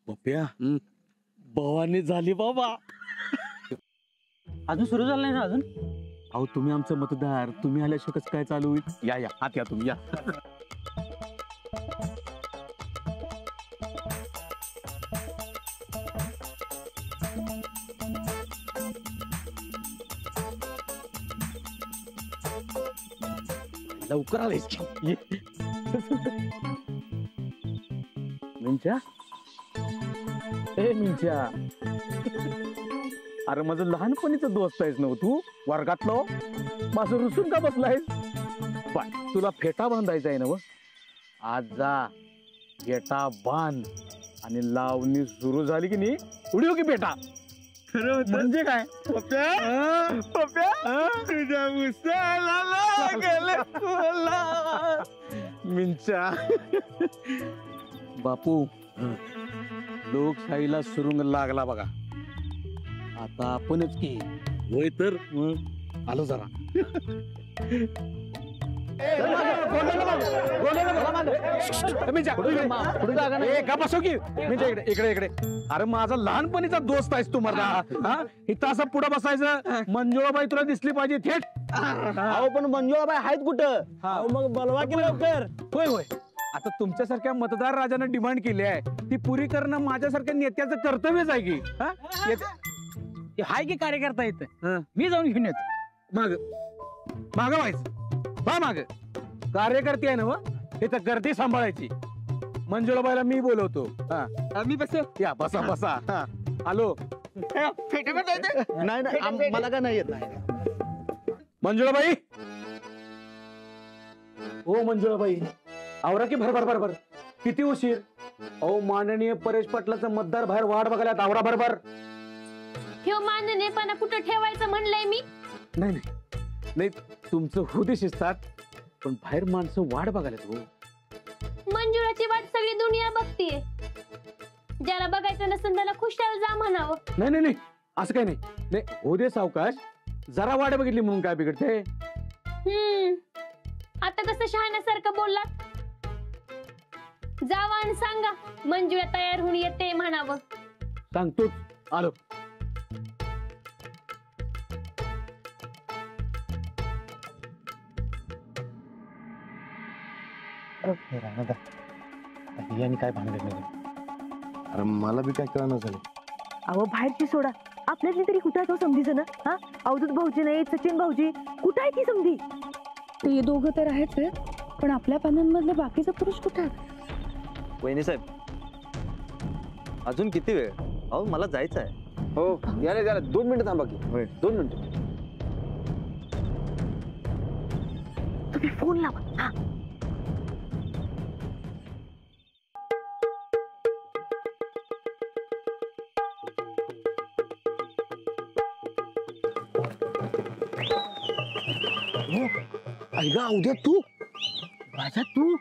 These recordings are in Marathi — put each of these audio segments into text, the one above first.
पप्या भवानी झाली बाबा. अजून सुरू झालं नाही ना अजून. अहो तुम्ही आमचं मतदार, तुम्ही आल्याशिवाय कसं काय चालू होईल. या या आत या तुम्ही या. लवकर आले. मिंच्या ए मिंच्या, अरे माझं लहानपणीचं दोस्त आहेस ना तू वर्गातलं. माझं रुसून का बसलायस. बाय तुला फेटा बांधायचा आहे ना. आज जा फेटा बांध आणि लावणी सुरू झाली की नाही उडी की बेटा. खरं म्हणजे काय पप्या पप्या तुझ्या मुसाला गेले मिंच्या. बापू लोकशाहीला सुरुंग लागला बघा. आता आपणच की होय तर आलो जरा. इकडे इकडे. अरे माझा लहानपणीचा दोस्त आहेस तू मला. इथं असं पुढं बसायचं. मंजुळाबाई तुला दिसली पाहिजे थेट. अहो पण मंजुळाबाई आहेत कुठं. मग बोलवा की लवकर. होय होय. आता तुमच्यासारख्या मतदार राजाने डिमांड केली आहे ती पुरी करणं माझ्यासारख्या नेत्याचं कर्तव्यच आहे की. हाय की कार्यकर्ता इथं. मी जाऊन घेऊन येतो. माग व्हायचं बा. माग कार्यकर्ती आहे ना इथं गर्दी सांभाळायची. मंजुळाबाईला मी बोलवतो. मी बस या बसा बसा. आलो. नाही मला का नाही येत. मंजुळाबाई हो मंजुळाबाई आवरा की भरभर भरभर. किती उशीर. अहो माननीय परेश पाटलाचं मतदार बाहेर वाट बघायला. आवरा भरभर. ठेव माननीयपणा कुठं ठेवायचं म्हणलंय मी. नाही नाही नाही तुमचं होते शिस्तात पण बाहेर माणसं वाट बघायला. हो मंजुळाची वाट सगळी दुनिया बघतीये. ज्याला बघायचं नसेल त्याला खुशाल जा म्हणावं. नाही नाही नाही असं काही नाही. नाही हो दे सावकाश. जरा वाट बघितली म्हणून काय बिघडते. आता कसं शहाण्यासारखं बोललात. जावा आणि सांगा मंजुळा तयार होऊन येते म्हणावं. सांगतोच आलो. काय भानगड नाही. अरे मला बी काय कळणार झालं. अहो बाहेरची सोडा आपल्यातली तरी कुठं आहे तो समधीचं ना. हा अवधूत भाऊजी नाही सचिन भाऊजी कुठं आहे ती समधी. ते दोघं तर आहेच पण आपल्या पानांमधले बाकीचा पुरुष कुठे आहे. वहिनी साहेब अजून किती वेळ. अहो मला जायचं आहे. हो याला जरा 2 मिनिटं थांबा की. होय 2 मिनिटं. तुम्ही फोन लावा. हा ऐका उद्या तू माझा तू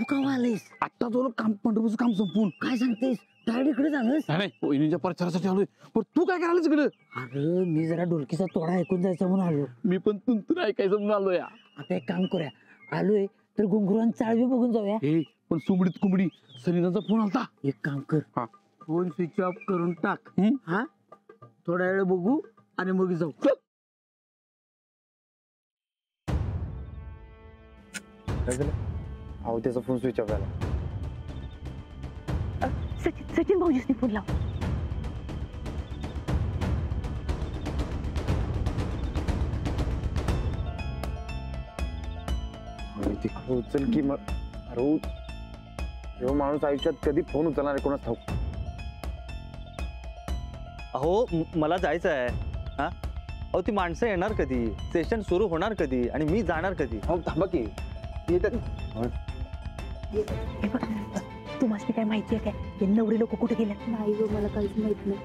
का आलीस. आता जो काम पंढरपूरचं काम संपून काय सांगतेस. डायरेक्ट इकडे झालंस. नाही वहिनीच्या प्रचारासाठी आलोय. पण तू काय करायला इकडे. अरे मी जरा ढोलकीचा तोडा ऐकून जायचं म्हणून आलो. मी पण तुमचं ऐकायचं म्हणून आलो. या आता एक काम करूया. आलोय तर घुंगरू चाळवी बघून जाऊया. पण सुमडीत कुंबडी सनीनाचा फोन आलता. एक काम कर फोन स्विच ऑफ करून टाक. हा थोडा वेळ बघू आणि मग जाऊ. काय झालं. अहो त्याचा फोन स्विच ऑफ झाला. सचिन भाऊजीसनी फोन लाव. उचल की मग. अरे माणूस आयुष्यात कधी फोन उचलणार आहे कोणाच ठाऊक. अहो मला जायचं आहे. हा अहो ती माणसं येणार कधी. सेशन सुरू होणार कधी आणि मी जाणार कधी. हो थांबा की येतात. तुम्हाला काय माहिती आहे काय हे नवरे लोक कुठे गेले. नाही ग मला काहीच माहित नाही.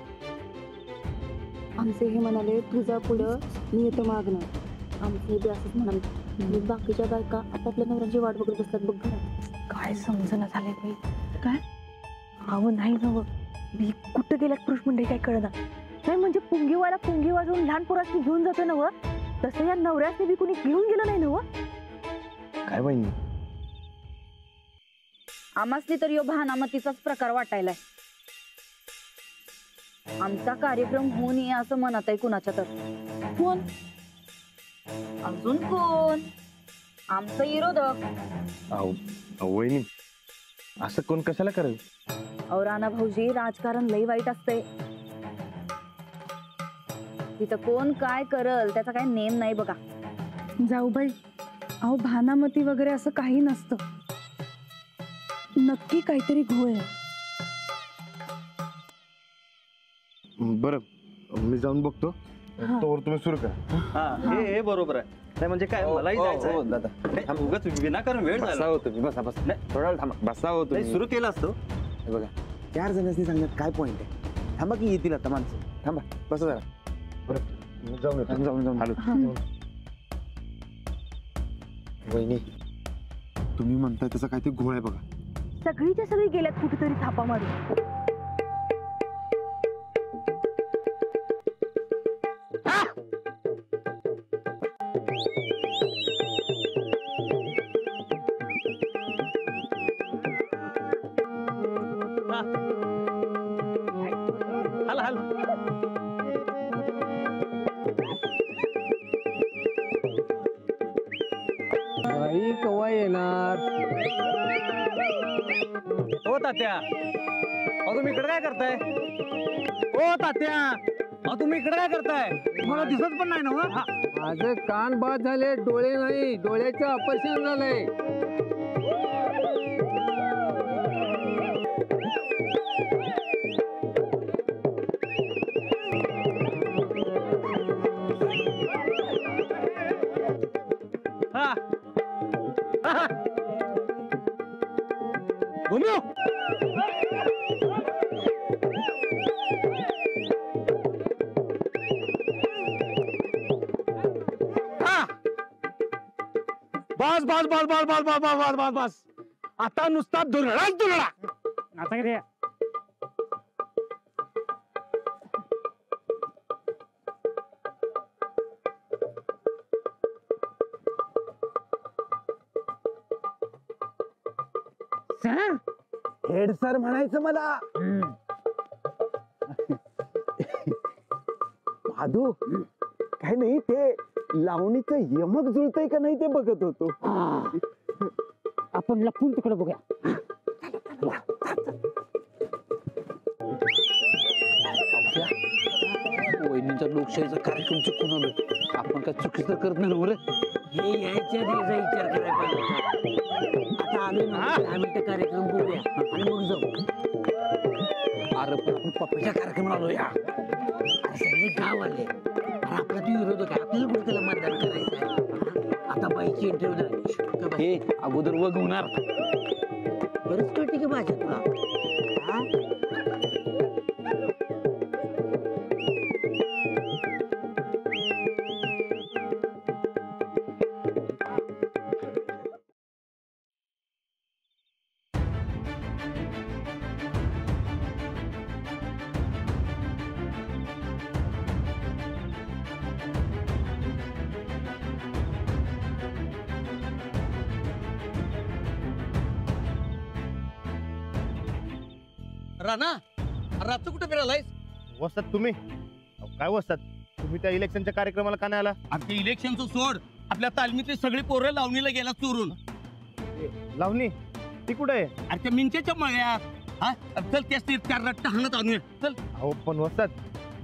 आमचे हे म्हणाले तुझा पुढं मी येतो मागणं. आमचे बी असंच म्हणाले. बाकीच्या बायका आपापल्या नवऱ्यांची वाट बघत बसतात बघ घरात. काय समजना झालंय बाई. काय अहो नाही नव मी कुठं गेल्यात पुरुष मंडळी काय कळना. नाही म्हणजे पुंगीवाला पुंगी वाजवून लहान पोरासनी घेऊन जातो ना व तसं या नवऱ्यासनी बी कुणी घेऊन गेलं नाही ना व. काय बहिणी आमासनी तर यो भानामतीचाच प्रकार वाटायलाय. आमचा कार्यक्रम होऊ नये असं म्हणत आहे कुणाच्या तर. कोण? अजून कोण? आमचं विरोधक. वहिनी असं कोण कशाला करेल? अहो राणा भाऊजी, राजकारण लई वाईट असते. तिथं कोण काय करल त्याचा काही नेम नाही बघा. जाऊबाई, अहो भानामती वगैरे असं काही नसतं. नक्की काहीतरी घोळ आहे. बरं मी जाऊन बघतो, तोवर तुम्ही सुरू करा. हा हे बरोबर आहे. नाही म्हणजे काय, मलाही जायचं दादा आहे. उगाच विनाकारण वेळ झाला. बसा तुम्ही, बसा बसा. नाही, थोडा वेळ थांबा, बसा हो तुम्ही. सुरू केलं असतं. हे बघा 4 जणांनी सांगण्यात काय पॉइंट आहे? थांबा की येतील आता माणसं. थांबा, बसा जरा. बरं जाऊन येतो. जाऊन आलो. वहिनी तुम्ही म्हणताय तसं काहीतरी घोळ आहे बघा. सगळीच्या सगळी गेल्यात कुठेतरी थापा मारून. हल हल. बाई कवा येणार? हो तात्या, अहो तुम्ही इकडे काय करताय? हो तात्या, अहो तुम्ही इकडे काय करताय? मला दिसत पण नाही ना. माझं कान बाद झाले, डोळे नाही, डोळ्याचं ऑपरेशन झालंय. घुमो. बस बस बस बस बस बस बस बस बस. आता नुसता दुरळाच दुरळा. आता किती? सर, हेड सर म्हणायचं मला. भादू काय नाही, ते लावणीचं यमक जुळतंय का नाही ते बघत होतो. आपण लपून तिकडे बघूया. वहिनीचा लोकशाहीचा कार्यक्रम चुकून आलो. आपण काय चुकीचं करत नाही ना? हे यायच्या आधीचा विचार करायला पाहिजे. आता आलो ना, 10 मिनिटं कार्यक्रम बघूया आणि मग जाऊ. अरे पण आपण पप्पीच्या कार्यक्रमाला आलो या. सगळे गाव आले. आपला तू विरोधक आहे, आपल्याला कुठे त्याला मतदान करायचं आहे. आता बाईची इंटरव्ह्यू झाली. हे अगोदर वग होणार. बरंच कळते की भाषा तुला. राणा, रात्र कुठे फिरायलायस? वसतात तुम्ही? काय वसतात तुम्ही? त्या इलेक्शनच्या कार्यक्रमाला का नाही आला? आता इलेक्शनचं सोड, आपल्या तालमीतले सगळे पोरं लावणीला गेला चोरून. लावणी ती कुठे आहे? अरे त्या मिंचेच्या मळ्यात. हा चल, त्याच त्या रट्टा हाणत आणूया. चल. अहो पण वसतात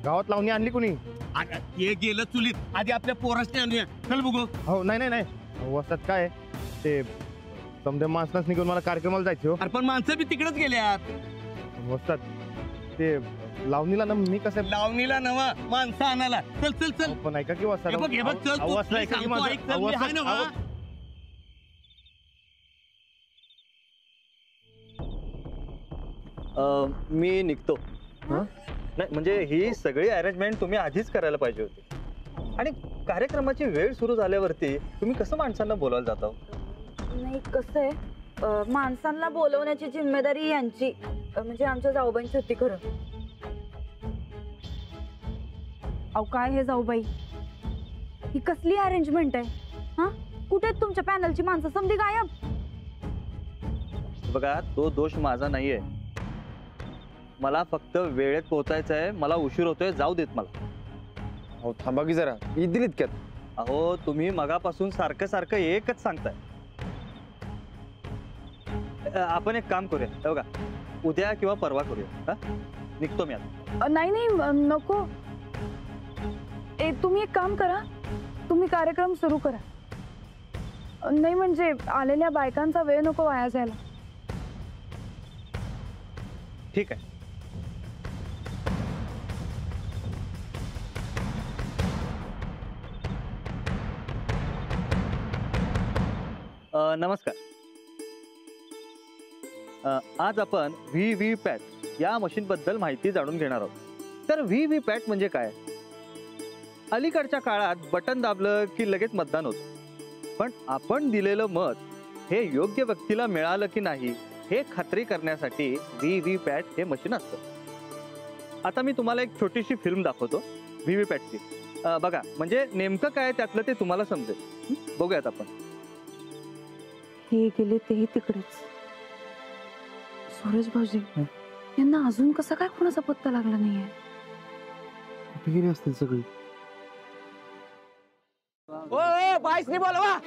गावात लावणी आणली कुणी? अरे ते गेलं चुलीत, आधी आपल्या पोरासने आणूया. चल बघू. हो नाही नाही नाही, वसतात काय ते समजा माणसाच निघून मला कार्यक्रमाला जायचे हो. अरे पण माणसं बी तिकडेच गेल्यात. वसतात ते लावणीला ना मी कसं लावणीला नवा माणसं आणायला. चल चल चल. पण ऐका की वसतात. हे बघ, चल तू. सांगतो, ऐक, चल, मी हाय ना वा. मी निघतो. नाही म्हणजे ही सगळी अरेंजमेंट तुम्ही आधीच करायला पाहिजे होती. आणि कार्यक्रमाची वेळ सुरू झाल्यावरती तुम्ही कसं माणसांना बोलायला जाता? नाही कसं आहे, माणसांना बोलवण्याची जिम्मेदारी यांची, म्हणजे आमच्या जाऊबाईंची होती खरं. अहो काय हे जाऊबाई, ही कसली अरेंजमेंट आहे? हा कुठे आहेत तुमच्या पॅनलची माणसं? समधी गायब. बघा, तो दोष माझा नाहीये. मला फक्त वेळेत पोहोचायचं आहे, मला उशीर होतोय, जाऊ देत मला. अहो थांबा की जरा, येतील इतक्यात. अहो तुम्ही मगापासून सारखं सारखं एकच सांगताय. आपण एक काम करूया, हे बघा उद्या किंवा परवा करूया. हा निघतो मी आता. नाही नाही नको. तुम्ही एक काम करा, तुम्ही कार्यक्रम सुरू करा. नाही म्हणजे आलेल्या बायकांचा वेळ नको वाया जायला. ठीक आहे. नमस्कार. आज आपण व्हीव्हीपॅट या मशीन बद्दल माहिती जाणून घेणार आहोत. तर व्हीव्हीपॅट म्हणजे काय? अलीकडच्या काळात बटन दाबलं की लगेच मतदान होतं, पण आपण दिलेलं मत हे योग्य व्यक्तीला मिळालं की नाही हे खात्री करण्यासाठी व्हीव्हीपॅट हे मशीन असतं. आता मी तुम्हाला एक छोटीशी फिल्म दाखवतो व्हीव्हीपॅटची. बघा म्हणजे नेमकं काय त्यातलं ते तुम्हाला समजेल. बघूयात आपण. हे गेले तेही तिकडेच. सुरेश भाऊजी यांना अजून कसा काय कोणाचा पत्ता लागला नाहीये? कुठे गेले असतील सगळी? बाईसनी बोलवा,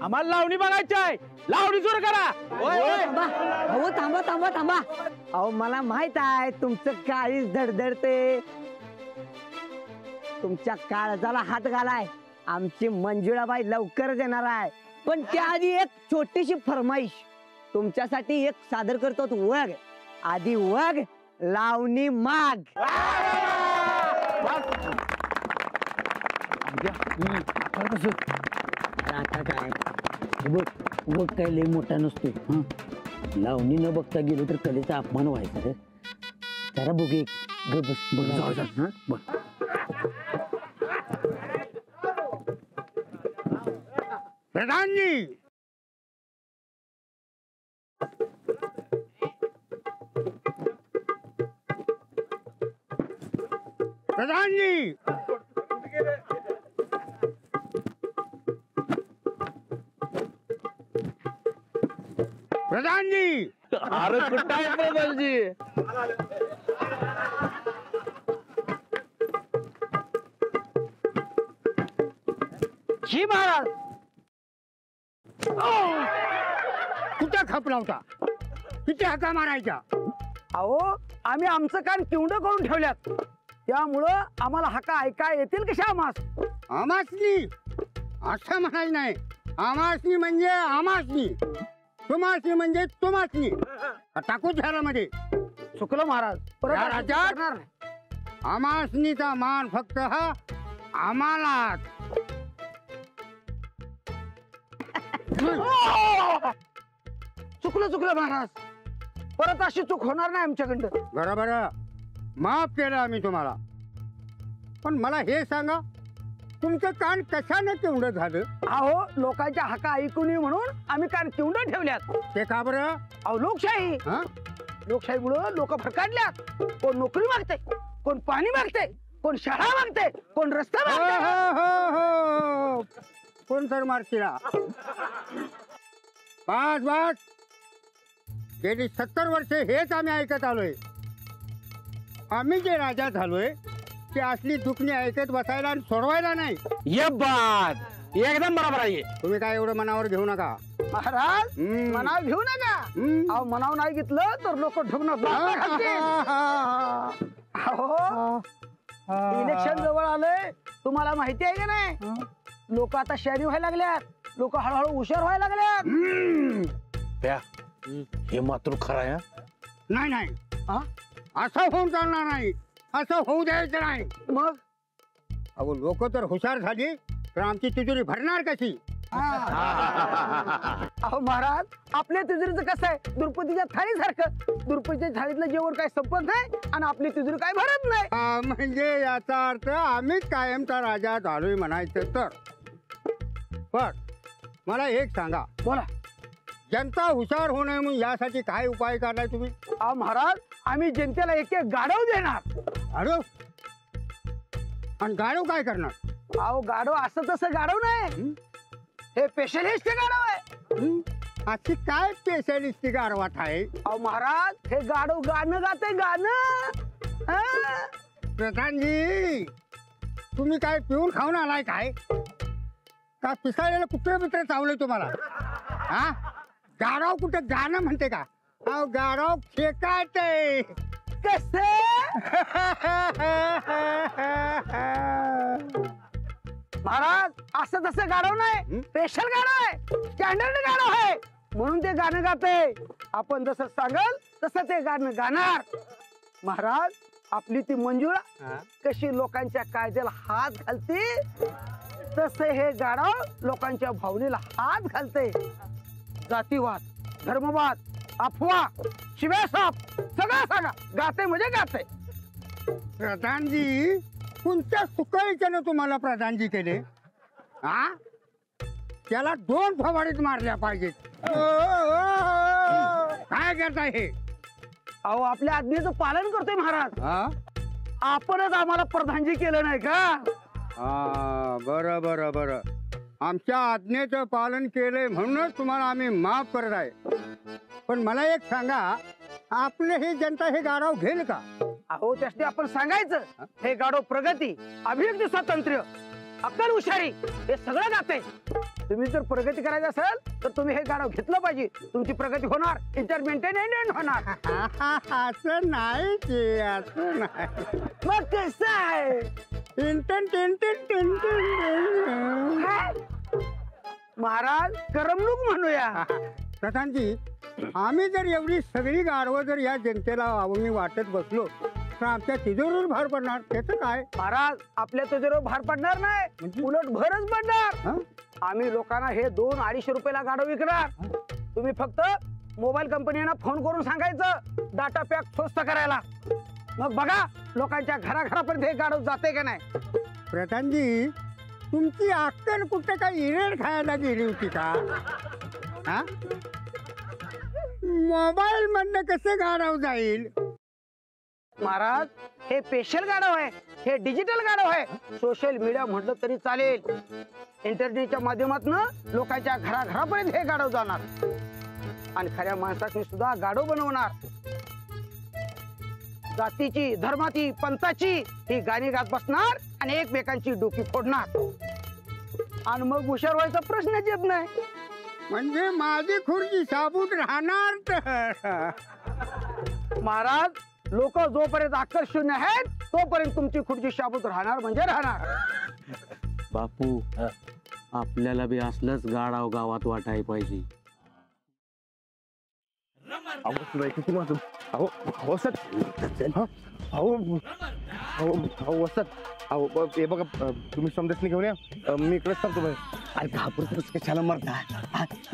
आम्हाला लावणी बघायची आहे. लावणी सुरू करा. अहो थांबा थांबा थांबा. अहो मला माहित आहे तुमचं काळीच धडधडते. तुमच्या काळजाला हात घालाय आमची मंजुळाबाई लवकरच येणार आहे. पण त्याआधी एक छोटीशी फरमाईश तुमच्यासाठी एक सादर करतो. वग आधी वग लावणी माग. आता काय बघ बघ काय लय मोठा नसतोय. लावणी न बघता गेलो तर कलेचा अपमान व्हायचा रे. जरा बघू प्रधानजी प्रधानजी प्रधानजी. अरे कुठं आहे प्रधानजी? जी महाराज. कुठं खपला होता? किती हाका मारायच्या? अहो आम्ही आमचं कान किवडं करून ठेवल्यात, त्यामुळं आम्हाला हाका ऐका येतील कशा आमास? आमासनी असं म्हणायचं नाही. आमासनी म्हणजे आमासनी, तुमासनी म्हणजे तुमासनी. टाकू शहरामध्ये. चुकलं महाराज, परत या असं राज्यात करणार नाही. आमासनीचा मान फक्त हा आम्हाला. चुकलं महाराज, परत अशी चूक होणार नाही आमच्याकडं. बरोबर, माफ केलं आम्ही तुम्हाला. पण मला हे सांगा, तुमचं कान कशाने केवढं झालं? अहो लोकांच्या हाका ऐकून येऊ म्हणून आम्ही कान किवडं ठेवल्यात. ते का बरं? अहो लोकशाही. लोकशाहीमुळं लोक भडकाडल्यात. कोण नोकरी मागते, कोण पाणी मागते, कोण शाळा मागते, कोण रस्ता मागते. कोण तर मारतीला. बस गेली 70 वर्षे हेच आम्ही ऐकत आलोय. आम्ही जे राजा झालोय ते असली दुखणी ऐकत बसायला आणि सोडवायला नाही. ये बात एकदम बरोबर आहे. तुम्ही काय एवढं मनावर घेऊ नका महाराज. मनाव घेऊ नका. अहो मनाव नाही घेतलं तर लोक ढुकणं. इलेक्शन जवळ आलंय, तुम्हाला माहिती आहे का नाही? लोक आता शहरी व्हायला लागल्यात, लोक हळूहळू हुशार व्हायला लागल्यात. हे मात्र खरं आहे. नाही असं होऊन चालणार नाही, असं होऊ द्यायचं नाही. मग अहो लोक तर हुशार झाली तर आमची तिजोरी भरणार कशी? अहो महाराज, आपल्या तिजोरीचं कसं आहे, दुर्पतीच्या थाळीसारखं. दुर्पतीच्या थाळीतलं जेवण काय संपत नाही आणि आपली तिजोरी काय भरत नाही. म्हणजे याचा अर्थ आम्हीच कायमचा राजा झालोय म्हणायचं तर. पण मला एक सांगा, बोला. जनता हुशार होणे म्हणून यासाठी काय उपाय काढलाय तुम्ही? अहो महाराज, आम्ही जनतेला एक गाढव देणार. गाढव? आणि गाढव काय करणार? अहो गाढव असं तसं गाढव नाही, हे स्पेशलिस्ट गाढव आहे. अशी काय स्पेशलिस्टिक आरवाट आहे? अहो महाराज, हे गाडव गाणं गाते, गाणं. हा? प्रधानजी, तुम्ही काय पिऊन खाऊन आलाय काय? का पिसाळलेलं कुठे मित्र चावलंय तुम्हाला? हा, गाराव कुठे गाणं म्हणते का? अहो गाराव खेकायचंय. कसे? महाराज, असं तसं गाडव नाही, स्पेशल गाडव आहे, स्टँडर्ड गाडव आहे, म्हणून ते गाणं गाते. आपण जसं सांगाल तसं ते गाणं गाणार. महाराज, आपली ती मंजुळा कशी लोकांच्या काळजाला हात घालते, तसे हे गाडव लोकांच्या भावनेला हात घालते. जातीवाद, धर्मवाद, अफवा, शिव्यासाप सगळं सांगा, गाते म्हणजे गाते. प्रधानजी, कोणत्या सुकळीच्यानं तुम्हाला प्रधानजी केले? हा, त्याला 2 फवारीत मारल्या पाहिजेत. काय करताय हे? अहो, आपल्या आज्ञेचं पालन करतोय महाराज. आपणच आम्हाला प्रधानजी केलं नाही का? बरं बरं बरं, आमच्या आज्ञेचं पालन केलंय म्हणूनच तुम्हाला आम्ही माफ करत आहे. पण मला एक सांगा, आपले ही जनता हे गाढव घेईल का? अहो, त्यासाठी आपण सांगायचं, हे गाढव प्रगती, अभिव्यक्ती स्वातंत्र्य, अक्कल हुशारी हे सगळं गाते. तुम्ही जर प्रगती करायची असेल तर तुम्ही हे गाढव घेतलं पाहिजे. तुमची प्रगती होणार, इंटरमेंटेन होणार. असं नाही ते, असं नाही. मग कसं आहे? महाराज, करमणूक म्हणूया. प्रधानजी, आम्ही जर एवढी सगळी गाढवं जर या जनतेला आम्ही वाटत बसलो तर आमच्या तिजोरीवर भार पडणार. त्याचं काय? महाराज, आपल्या तिजोरीवर भार पडणार नाही, उलट भरच पडणार. आम्ही लोकांना हे 200-250 रुपयाला गाढव विकणार. तुम्ही फक्त मोबाईल कंपनीना फोन करून सांगायचं डाटा पॅक स्वस्त करायला. मग बघा, लोकांच्या घराघरापर्यंत हे गाढव जाते का नाही. प्रधानजी, तुमची अक्कल कुठं काय इरेड खायला गेली होती का? हा, मोबाईल मधनं कसं गाढव जाईल? महाराज, हे स्पेशल गाढव आहे, हे डिजिटल गाढव आहे. सोशल मीडिया म्हटलं तरी चालेल. इंटरनेटच्या माध्यमातून लोकांच्या घराघरापर्यंत हे गाढव जाणार आणि खऱ्या माणसाची सुद्धा गाढव बनवणार. जातीची, धर्माची, पंथाची ही गाणी गात बसणार आणि एकमेकांची डोकी फोडणार आणि मग हुशार व्हायचा प्रश्नच येत नाही. म्हणजे माझी खुर्ची साबूत राहणार तर. महाराज, लोक जोपर्यंत आकर्षण आहेत तोपर्यंत तुमची खुर्ची शाबूत राहणार म्हणजे राहणार. बापू, आपल्याला बी असलंच गाडाव गावात वाटाय पाहिजे. हे बघा, तुम्ही समजत घेऊन या, मी इकडेच सांगतो बाई. अरे घाबरतोस कशाला मरता?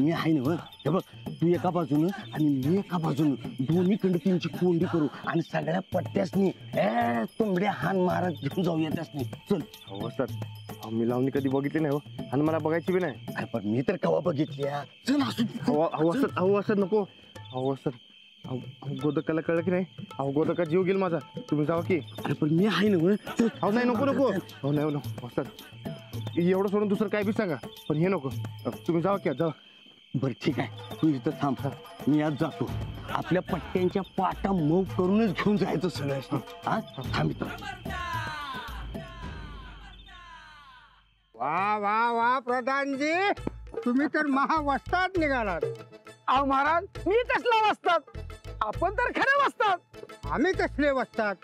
मी आहे ना, हे बघ, तू एका बाजूनं आणि मी एका बाजूनं दोन्हीकडे त्यांची कोंडी करू आणि सगळ्या पट्ट्यासनी तुंबड्या हान महाराज घेऊन जाऊया त्यासनी. चल. हो सर, मी लावणी कधी बघितली नाही हो, आणि मला बघायची बी नाही. अरे पण मी तर केव्हा बघितल्या. चल असं नको. अहो सर, गोदकाला कळलं की नाही? अहो गोदका जीव गेल माझा. तुम्ही जावा की. अरे पण मी आहे ना. अहो नाही, नको नको. हो नाही नको सर, एवढं सोडून दुसरं काय बी सांगा, पण हे नको. तुम्ही जावा की, जावा. बरं ठीक आहे, तू इथं थांब. मी आज जातो. आपल्या पट्ट्यांच्या पाटा मऊ करूनच घेऊन जायचं सगळं. हा, थांब इथं. वा वा वा प्रधानजी, तुम्ही तर महावस्तात निघालात. अहो महाराज, मी कसला वाचतात, आपण तर खरे वाचतात. आम्ही कसले वस्तात?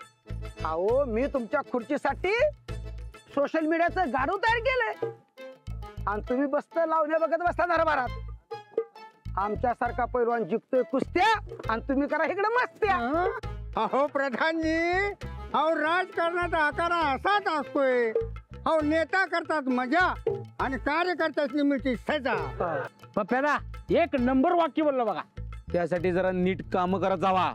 अहो, मी तुमच्या खुर्चीसाठी सोशल मीडियाचं गाडू तयार केलंय आणि तुम्ही बसत लावण्या बघत बसता दरबारात. आमच्यासारखा पैलवान जिंकतोय कुस्त्या आणि तुम्ही करा इकडे मस्त्या. अहो प्रधानजी, अहो राजकारणाचा आकार असाच असतोय. अहो नेता करतात मजा आणि कार्यकर्त्याची मिळते सजा. पप्प्याला एक नंबर वाक्य बोललं बघा. त्यासाठी जरा नीट काम करत जावा.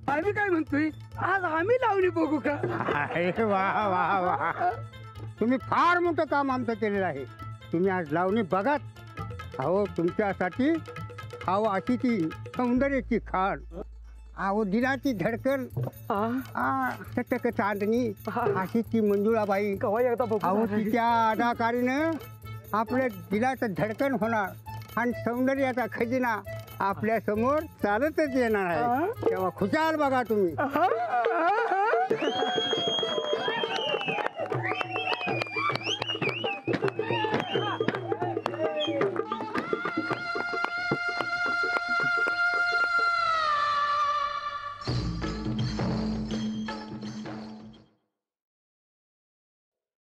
आम्ही काय म्हणतोय, आज आम्ही लावणी बघू का? अरे वा वा वा, तुम्ही फार मोठं काम आमचं केलेलं आहे. तुम्ही आज लावणी बघात. अहो तुमच्यासाठी अहो अशी ती सौंदर्याची खाण, अहो दिलाची धडकन, चटक चांदणी अशी ती मंजुळाबाई. अहो तिच्या अदाकारीनं आपल्या दिलाचं धडकन होणार. आणि सौंदर्याचा खजिना आपल्या समोर चालतच येणार आहे. तेव्हा खुशाल बघा तुम्ही.